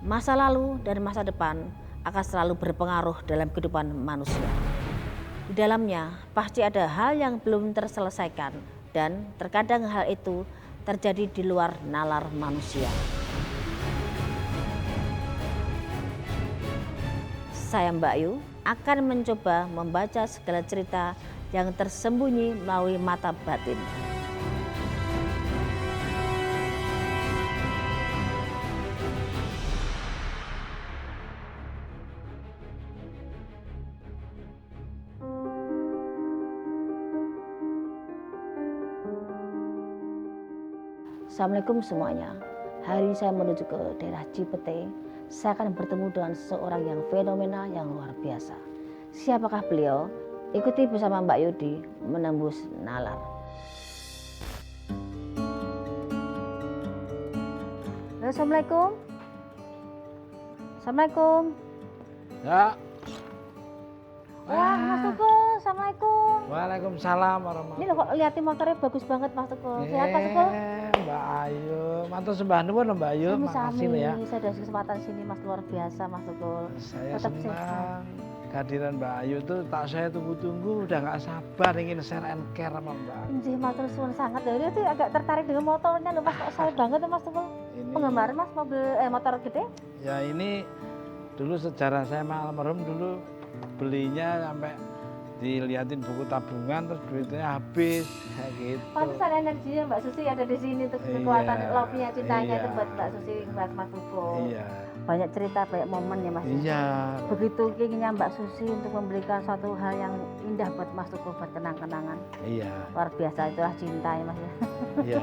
Masa lalu dan masa depan akan selalu berpengaruh dalam kehidupan manusia. Di dalamnya pasti ada hal yang belum terselesaikan dan terkadang hal itu terjadi di luar nalar manusia. Saya Mbak Yu akan mencoba membaca segala cerita yang tersembunyi melalui mata batin. Assalamualaikum semuanya. Hari ini saya menuju ke daerah Cipete. Saya akan bertemu dengan seseorang yang fenomenal, yang luar biasa. Siapakah beliau? Ikuti bersama Mbak Yudi menembus nalar. Halo, Assalamualaikum. Assalamualaikum. Ya. Wah, Mas Tukul, Assalamualaikum. Waalaikumsalam warahmatullahi. Ini loh kok liatin motornya bagus banget Mas Tukul. Sehat Mas Tukul? Mbak Ayu, matur sembah nuwun Mbak Ayu, makasih loh ya. Saya ada kesempatan sini Mas, luar biasa Mas Tukul. Saya Tetap senang sehat. kehadiran Mbak Ayu tuh tak saya tunggu-tunggu, udah nggak sabar ingin share and care sama Mbak. Nggih, matur suwun sangat. Dari itu agak tertarik dengan motornya loh Mas, kok saya banget ya Mas Tukul. Penggemar Mas motor gede? Ya ini dulu sejarah saya sama almarhum dulu belinya sampai diliatin buku tabungan terus duitnya habis kayak gitu. Pantesan energinya Mbak Susi ada di sini untuk kekuatan love-nya, cintanya itu buat Mbak Susi, buat Mas Tukul. Iya. Banyak cerita, banyak momen ya Mas. Iya. Begitu inginnya Mbak Susi untuk memberikan suatu hal yang indah buat Mas Tukul, buat kenang-kenangan. Iya. Luar biasa, itulah cinta ya Mas. Iya,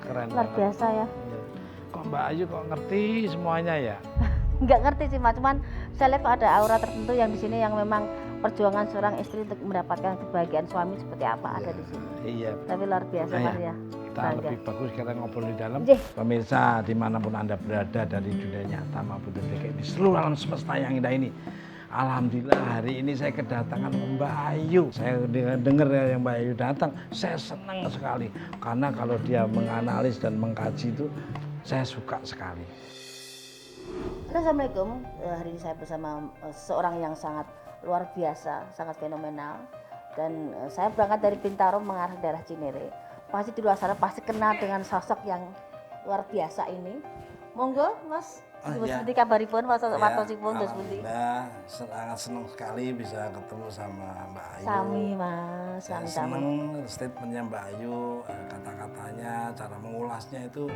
keren. Luar biasa ya. Iya. Kok Mbak Ayu kok ngerti semuanya ya? Nggak ngerti sih Mas, cuman saya lihat kok ada aura tertentu yang di sini yang memang perjuangan seorang istri untuk mendapatkan kebahagiaan suami seperti apa ada di sini. Iya. Tapi luar biasa Mas ya. Kita lebih bagus kita ngobrol di dalam. Nggih. Pemirsa dimanapun Anda berada dari dunia nyata maupun dunia di seluruh alam semesta yang indah ini. Alhamdulillah hari ini saya kedatangan Mbak Ayu. Saya dengar ya yang Mbak Ayu datang, saya senang sekali. Karena kalau dia menganalis dan mengkaji itu saya suka sekali. Assalamualaikum. Hari ini saya bersama seorang yang sangat luar biasa, sangat fenomenal. Dan saya berangkat dari Bintaro mengarah daerah Cinere. Pasti di luar sana pasti kenal dengan sosok yang luar biasa ini. Monggo Mas, seperti kabaripun Mas Watosipun dos pundi. Sangat senang sekali bisa ketemu sama Mbak Ayu. Sami Mas, sami. Senang statementnya Mbak Ayu, kata-katanya, cara mengulasnya itu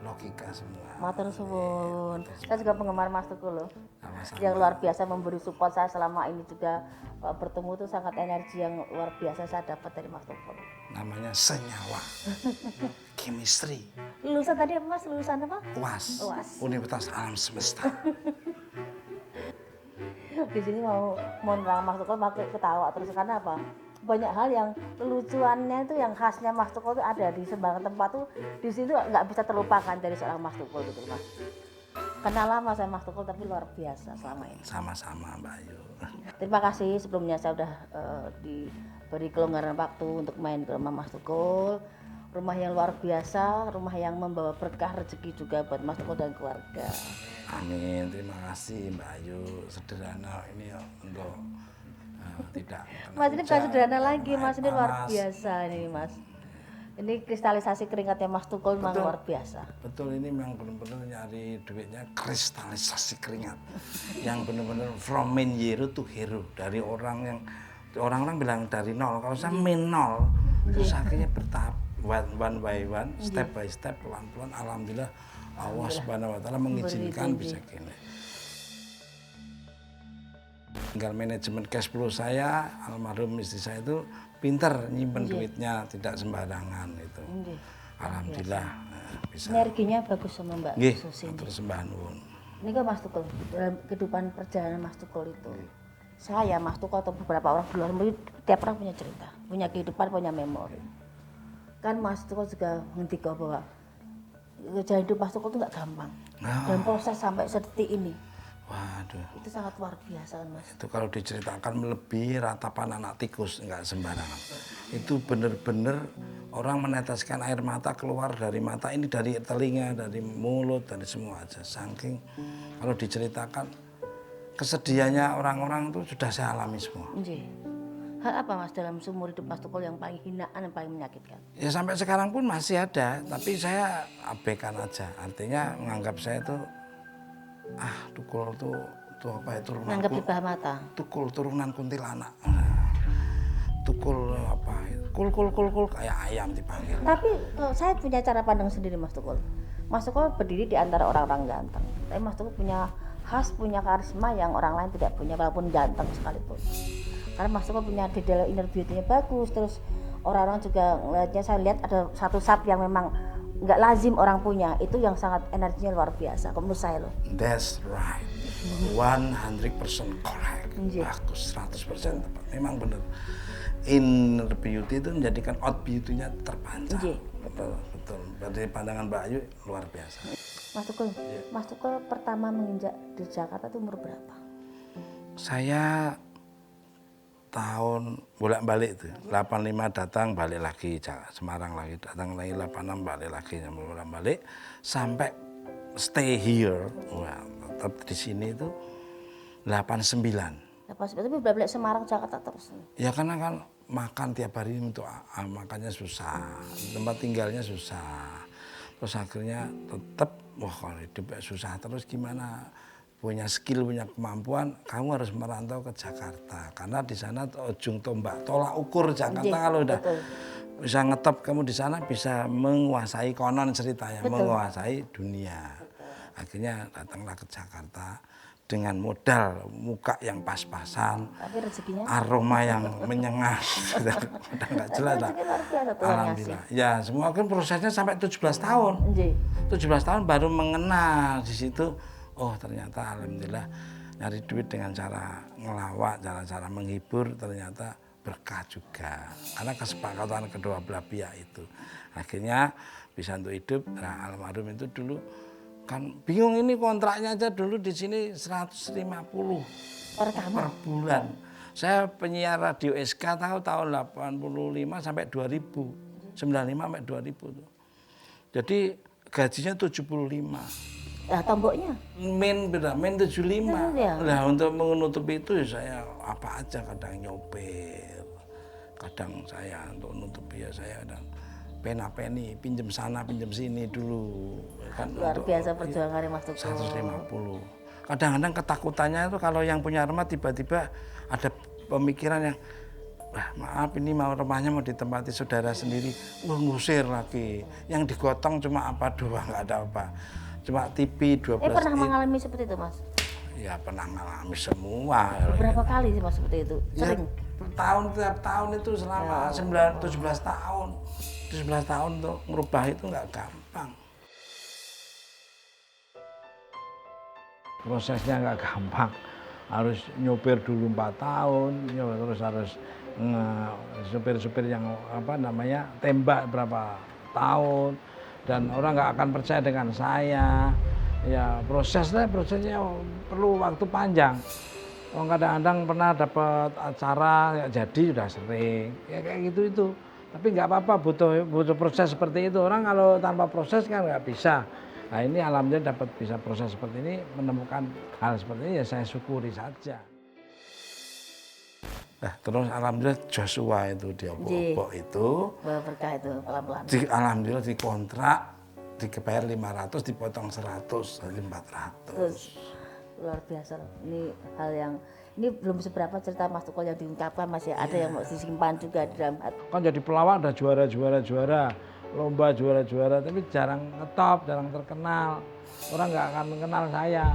logika semua. Matur suwun. Saya juga penggemar Mas Tukul loh. Sama-sama. Yang luar biasa memberi support saya selama ini juga bertemu tuh sangat energi yang luar biasa saya dapat dari Mas Tukul. Namanya senyawa. Chemistry. Lulusan tadi apa Mas? Lulusan apa? UAS. UAS. Universitas Alam Semesta. Di sini mau nerang Mas Tukul pakai ketawa terus karena apa? Banyak hal yang lucuannya itu yang khasnya Mas Tukul itu ada di sembarang tempat tuh di sini tuh nggak bisa terlupakan dari seorang Mas Tukul gitu Mas. Kenal lama saya Mas Tukul tapi luar biasa selama ini. Sama-sama Mbak Ayu. Terima kasih sebelumnya saya udah diberi kelonggaran waktu untuk main ke rumah Mas Tukul. Rumah yang luar biasa, rumah yang membawa berkah rezeki juga buat Mas Tukul dan keluarga. Amin, terima kasih Mbak Ayu. Sederhana ini ya, untuk tidak. Mas ini bukan sederhana lagi Mas, ini luar biasa ini Mas. Ini kristalisasi keringatnya Mas Tukul memang luar biasa. Betul, ini memang benar-benar nyari duitnya kristalisasi keringat. Yang benar-benar from min zero to hero. Dari orang orang bilang dari nol, kalau saya min nol, terus akhirnya bertahap one by one, step by step, pelan-pelan. Alhamdulillah Allah Subhanahu wa Ta'ala mengizinkan bisa gini. Tinggal manajemen cash flow saya, almarhum istri saya itu pinter nyimpen duitnya, tidak sembarangan itu. Alhamdulillah bisa. Energinya bagus sama Mbak Susi. Terus sembah nuwun. Ini kan Mas Tukul, dalam kehidupan perjalanan Mas Tukul itu. Saya Mas Tukul atau beberapa orang di luar negeri, tiap orang punya cerita, punya kehidupan, punya memori. Kan Mas Tukul juga ngendika bahwa jalan hidup Mas Tukul itu nggak gampang. Dan proses sampai sedetik ini. Waduh, Itu sangat luar biasa kan Mas. itu kalau diceritakan melebihi ratapan anak tikus, nggak sembarangan. Itu benar-benar orang meneteskan air mata keluar dari mata ini, dari telinga, dari mulut, dari semua aja. Saking kalau diceritakan kesedihannya orang-orang itu sudah saya alami semua. Nggih. Hal apa Mas dalam seumur hidup Mas Tukul yang paling hinaan, yang paling menyakitkan? Ya sampai sekarang pun masih ada, tapi saya abaikan aja. Artinya menganggap saya itu Tukul tuh apa ya, turunan Menganggap di bawah mata. Tukul turunan kuntilanak. Tukul apa itu? Kul kayak ayam dipanggil. Tapi saya punya cara pandang sendiri Mas Tukul. Mas Tukul berdiri di antara orang-orang ganteng. Tapi Mas Tukul punya khas, punya karisma yang orang lain tidak punya walaupun ganteng sekalipun. Karena Mas Tukul punya detail inner beauty-nya bagus. Terus orang-orang juga ngeliatnya, saya lihat ada satu sub yang memang nggak lazim orang punya. Itu yang sangat energinya luar biasa. Menurut saya loh. That's right. 100% correct. Nggih. Bagus, 100% tepat. Memang benar. Inner beauty itu menjadikan out beauty-nya terpancar. Nggih. Betul, betul. Dari pandangan Mbak Ayu luar biasa. Mas Tukul, Mas Tukul pertama menginjak di Jakarta itu umur berapa? Saya tahun bolak-balik itu 85 datang balik lagi Semarang lagi, datang lagi 86 balik lagi, bolak-balik sampai stay here. Wah, tetap di sini itu 89. Tapi balik Semarang Jakarta terus. Ya karena kan makan tiap hari untuk makannya susah, tempat tinggalnya susah. Terus akhirnya tetap wah kalau hidup susah terus gimana? Punya skill, punya kemampuan, kamu harus merantau ke Jakarta. Karena di sana ujung tombak, tolak ukur Jakarta. Kalau udah bisa ngetop kamu di sana bisa menguasai, konon ceritanya, menguasai dunia. Akhirnya datanglah ke Jakarta dengan modal muka yang pas-pasan, Tapi rezekinya? aroma yang menyengat, udah nggak jelas lah. Alhamdulillah. Ya semua kan prosesnya sampai 17 tahun. 17 tahun baru mengenal di situ. Oh ternyata alhamdulillah nyari duit dengan cara ngelawak, cara menghibur ternyata berkah juga. Karena kesepakatan kedua belah pihak itu. Akhirnya bisa untuk hidup. Nah almarhum itu dulu kan bingung ini kontraknya aja dulu di sini 150 per bulan. Saya penyiar radio SK tahun 85 sampai 2000. 95 sampai 2000 tuh. Jadi gajinya 75. Nah, tomboknya? Main 75. Ya. Nah untuk menutupi itu saya apa aja, kadang nyopir, kadang saya untuk menutupi ya saya kadang pena-peni, pinjem sana pinjem sini dulu. Kan Luar biasa perjuangan Mas Tukul. 150. Kadang-kadang ketakutannya itu kalau yang punya rumah tiba-tiba ada pemikiran yang maaf ini mau rumahnya mau ditempati saudara sendiri, ngusir lagi. Yang digotong cuma apa doang, nggak ada apa. Cuma TV 12 pernah mengalami seperti itu Mas? Ya pernah mengalami semua. Berapa kali sih Mas seperti itu? Sering? Ya, tiap tahun itu selama 17 tahun. 17 tahun untuk merubah itu nggak gampang. Prosesnya nggak gampang. Harus nyopir dulu 4 tahun, terus harus supir-supir yang tembak berapa tahun. Dan orang nggak akan percaya dengan saya. Ya prosesnya perlu waktu panjang. Kadang-kadang pernah dapat acara nggak jadi sudah sering. Ya kayak gitu itu. Tapi nggak apa-apa, butuh proses seperti itu. Orang kalau tanpa proses kan nggak bisa. Nah ini alhamdulillah dapat bisa proses seperti ini, menemukan hal seperti ini ya saya syukuri saja. Nah, terus alhamdulillah Joshua itu dia Obok itu. Berkah itu pelan-pelan. Alhamdulillah dikontrak, dibayar 500, dipotong 100, jadi 400. Luar biasa. Ini hal yang ini belum seberapa cerita Mas Tukul yang diungkapkan, masih ada yang mau disimpan juga di dalam hati. Kan jadi pelawak ada juara, lomba juara, tapi jarang ngetop, jarang terkenal. Orang nggak akan mengenal saya.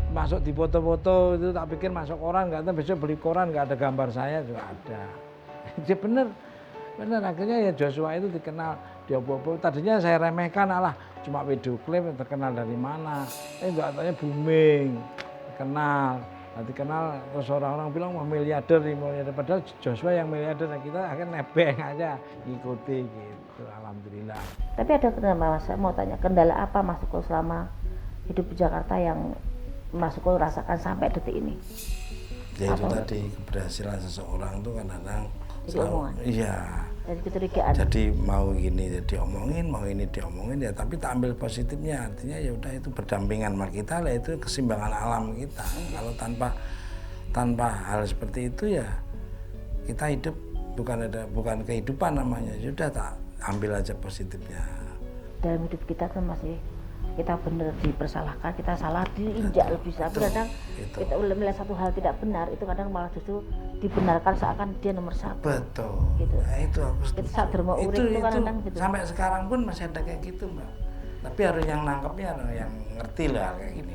Masuk di foto-foto itu tak pikir masuk koran, nggak tahu besok beli koran nggak ada gambar saya juga ada. Dia bener akhirnya ya Joshua itu dikenal di Obok-Obok. Tadinya saya remehkan cuma video klip terkenal dari mana, nggak tanya booming terkenal. Nanti kenal terus orang-orang bilang wah miliarder, padahal Joshua yang miliarder, kita akhirnya nebeng aja ngikuti gitu. Alhamdulillah. Tapi ada kendala Mas, saya mau tanya kendala apa Mas Tukul selama hidup di Jakarta yang Mas Tukul rasakan sampai detik ini? Ya itu tadi keberhasilan seseorang itu kadang-kadang Jadi omongan? Iya. Dari kecurigaan? Jadi mau ini diomongin, mau ini diomongin ya, tapi tak ambil positifnya, artinya ya udah itu berdampingan sama kita lah, itu keseimbangan alam kita. Kalau tanpa hal seperti itu ya kita hidup bukan kehidupan namanya. Sudah tak ambil aja positifnya. Dalam hidup kita kan masih kita benar dipersalahkan, kita salah diinjak lebih tapi kadang kita melihat satu hal tidak benar itu kadang malah justru dibenarkan seakan dia nomor satu. Betul. Gitu. Nah, itu aku setuju. Kita saat derma uring itu kadang gitu. Sampai sekarang pun masih ada kayak gitu, Mbak. Tapi harus yang nangkepnya, yang ngerti lah kayak gini.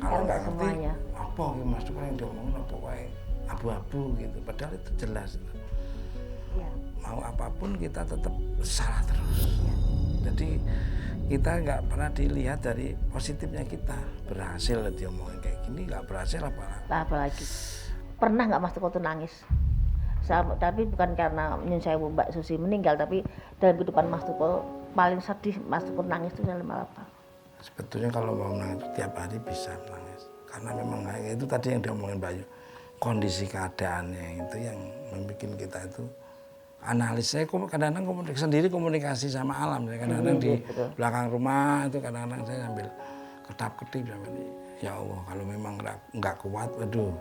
Kalau nggak ngerti, semuanya. apa yang Mas Tukul yang diomongin apa kayak abu-abu gitu. Padahal itu jelas. Ya. Mau apapun kita tetap salah terus. Ya. Jadi kita nggak pernah dilihat dari positifnya kita. Berhasil diomongin kayak gini, nggak berhasil apalagi. Pernah nggak Mas Tukul tuh nangis? Tapi bukan karena nyun sewu Mbak Susi meninggal, tapi dalam kehidupan Mas Tukul paling sedih Mas Tukul nangis itu dalam apa? Sebetulnya kalau mau menangis tiap hari bisa menangis. Karena memang itu tadi yang diomongin Bayu. Kondisi keadaannya itu yang membuat kita itu analis. Saya kadang-kadang komunikasi sama alam. Saya kadang-kadang di belakang rumah itu kadang-kadang saya sambil kedap-kedip sambil, ya Allah kalau memang nggak kuat, waduh,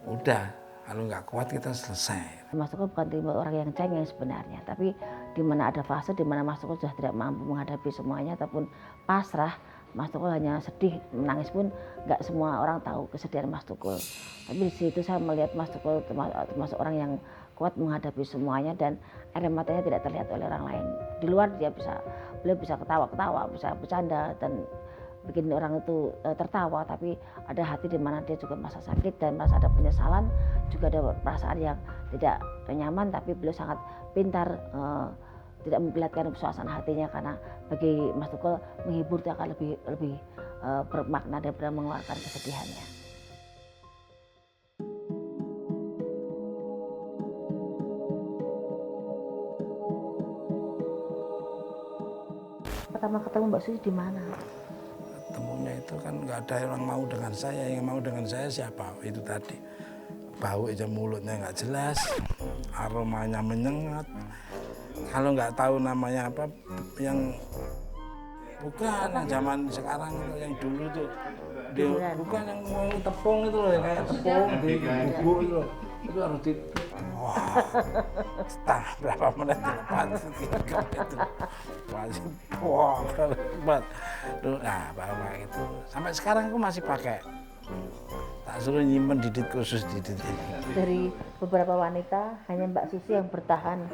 udah. Kalau nggak kuat kita selesai. Mas Tukul bukan tipe orang yang cengeng sebenarnya, tapi di mana ada fase di mana Mas Tukul sudah tidak mampu menghadapi semuanya ataupun pasrah, Mas Tukul hanya sedih, menangis pun nggak semua orang tahu kesedihan Mas Tukul. Tapi di situ saya melihat Mas Tukul termasuk orang yang kuat menghadapi semuanya dan air matanya tidak terlihat oleh orang lain. Di luar beliau bisa ketawa-ketawa, bisa bercanda dan bikin orang itu tertawa, tapi ada hati di mana dia juga merasa sakit dan merasa ada penyesalan, juga ada perasaan yang tidak nyaman, tapi beliau sangat pintar tidak memperlihatkan suasana hatinya karena bagi Mas Tukul menghibur itu akan lebih bermakna daripada mengeluarkan kesedihannya. Pertama ketemu Mbak Susi di mana? Temunya itu kan nggak ada orang mau dengan saya, yang mau dengan saya siapa? Itu tadi bau aja mulutnya nggak jelas, aromanya menyengat. Kalau nggak tahu namanya apa, yang bukan yang zaman sekarang itu, yang dulu tuh dia bukan yang mau tepung itu loh, kayak tepung di buku itu loh, itu harus di setengah berapa menit dilepas itu masih hebat tuh. Nah bawa itu sampai sekarang aku masih pakai, tak suruh nyimpen didit khusus didit ini. Dari beberapa wanita hanya Mbak Susi yang bertahan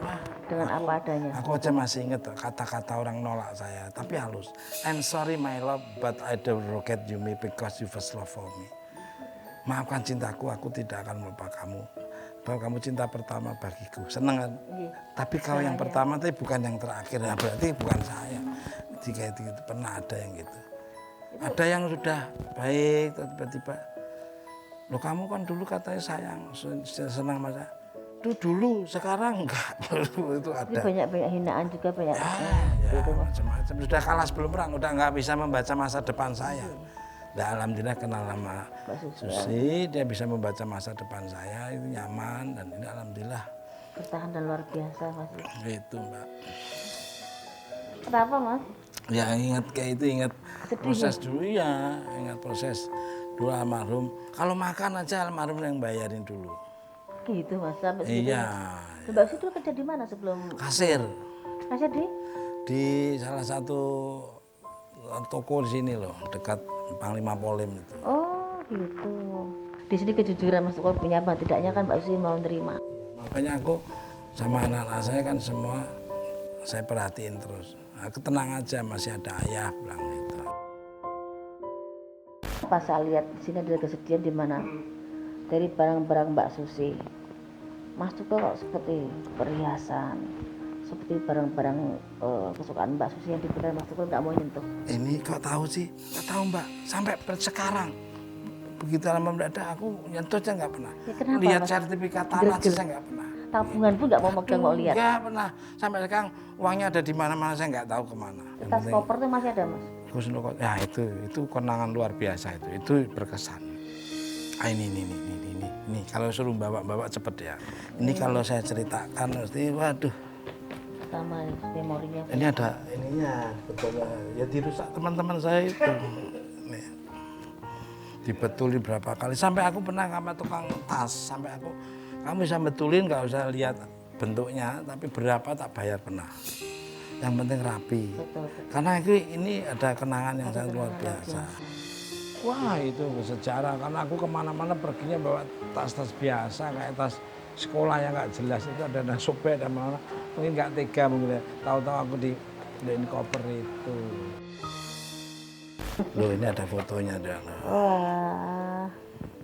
dengan apa adanya. Aku aja masih inget kata-kata orang nolak saya tapi halus. I'm sorry my love but I don't forget you me because you first love for me. Maafkan cintaku, aku tidak akan melupakan kamu. Bahwa kamu cinta pertama bagiku, seneng kan? Iya. Tapi kalau yang pertama tapi bukan yang terakhir, nah, berarti bukan saya. Jika itu pernah ada yang gitu. Ada yang sudah baik, tiba-tiba, loh kamu kan dulu katanya sayang, senang masa. Itu dulu, sekarang enggak. Itu ada. Jadi banyak hinaan juga banyak. Ya, macam-macam. Sudah kalah sebelum perang, udah nggak bisa membaca masa depan saya. Nah, alhamdulillah kenal sama Susi, dia bisa membaca masa depan saya, itu nyaman dan ini alhamdulillah. Bertahan dan luar biasa Mas. Itu Mbak. Kenapa Mas? Ya ingat kayak itu, ingat proses dulu ya, ingat proses dulu almarhum. Kalau makan aja almarhum yang bayarin dulu. Gitu Mas, sampai segitu. Iya. Mbak Susi dulu kerja di mana sebelum? Kasir. Kasir Di salah satu toko di sini loh, dekat Panglima Polim itu. Oh gitu. Di sini kejujuran Mas Tukul punya apa tidaknya kan Mbak Susi mau nerima. Makanya aku sama anak-anak saya kan semua saya perhatiin terus. Aku tenang aja, masih ada ayah bilang gitu. Pas saya lihat di sini ada kesedihan di mana dari barang-barang Mbak Susi, Mas Tukul kok seperti perhiasan, seperti barang-barang kesukaan Mbak Susi yang diberikan Mas Tukul nggak mau nyentuh. Ini kok tahu sih? Nggak tahu Mbak, sampai sekarang. Begitu lama mendadak aku nyentuh aja nggak pernah. Ya, kenapa, Lihat Mas? sertifikat tanah aja saya nggak pernah. tabungan pun nggak mau megang, mau lihat. Enggak pernah. Sampai sekarang uangnya ada di mana-mana, saya nggak tahu kemana. Yang Tas penting koper tuh masih ada, Mas. Gus Nur, ya itu kenangan luar biasa itu berkesan. Ah, ini kalau suruh bawa cepet ya. Ini kalau saya ceritakan pasti waduh. Sama memorinya. Ini ada ininya, betul ya dirusak teman-teman saya itu. Nih. Dibetulin berapa kali sampai aku pernah sama tukang tas, sampai kamu bisa betulin nggak usah lihat bentuknya, tapi berapa tak bayar pernah. Yang penting rapi. Betul. Karena ini ada kenangan yang sangat luar biasa. Wah itu sejarah, karena aku kemana-mana perginya bawa tas-tas biasa kayak tas sekolah yang nggak jelas itu ada sobek dan mana mungkin nggak tega mungkin ya. Tahu-tahu aku di koper itu. Loh ini ada fotonya ada. Wah,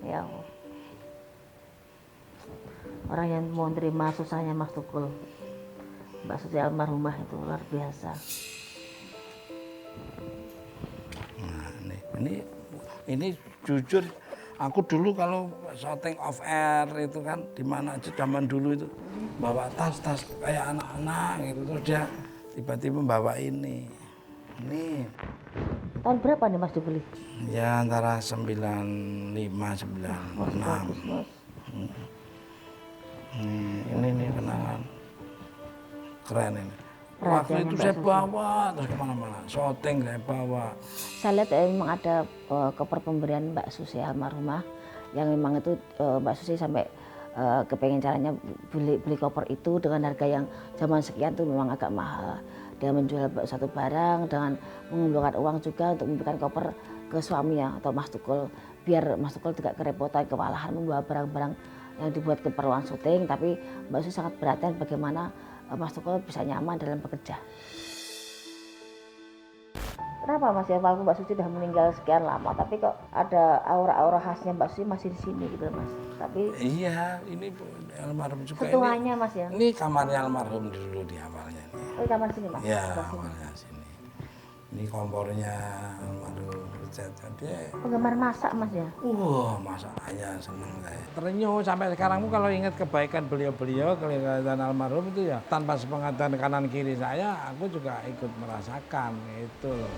ya Allah. Orang yang mau terima susahnya Mas Tukul, Mbak Susi almarhumah itu luar biasa. Nah ini jujur aku dulu kalau syuting off air itu kan di mana aja zaman dulu itu bawa tas-tas kayak anak-anak gitu, terus dia tiba-tiba bawa ini. Tahun berapa nih Mas dibeli? Ya antara 95 Bagus, 96. Mas. Ini nih kenangan keren ini. Perhatian Waktu itu Mbak saya Susi. bawa terus kemana-mana, syuting saya bawa. Saya lihat memang ada koper pemberian Mbak Susi almarhumah yang memang itu Mbak Susi sampai kepengen caranya beli koper itu dengan harga yang zaman sekian tuh memang agak mahal. Dia menjual satu barang dengan mengumpulkan uang juga untuk memberikan koper ke suaminya atau Mas Tukul, biar Mas Tukul tidak kerepotan kewalahan membawa barang-barang yang dibuat keperluan syuting, tapi Mbak Susi sangat perhatian bagaimana Mas Tukul bisa nyaman dalam bekerja. Kenapa Mas ya, walaupun Mbak Suci sudah meninggal sekian lama, tapi kok ada aura-aura khasnya Mbak Suci masih di sini gitu Mas. Tapi Iya, ini almarhum juga setuanya Mas ya. Ini kamarnya almarhum dulu di awalnya nih. Oh, kamar sini Mas. Ya, Sebelah sini. awalnya sini. Ini kompornya almarhum. Dia Penggemar masak Mas ya. masakannya seneng saya. Terenyuh sampai sekarang kalau ingat kebaikan beliau-beliau, kelihatan almarhum itu ya tanpa sepengetahuan kanan kiri saya, aku juga ikut merasakan itu loh.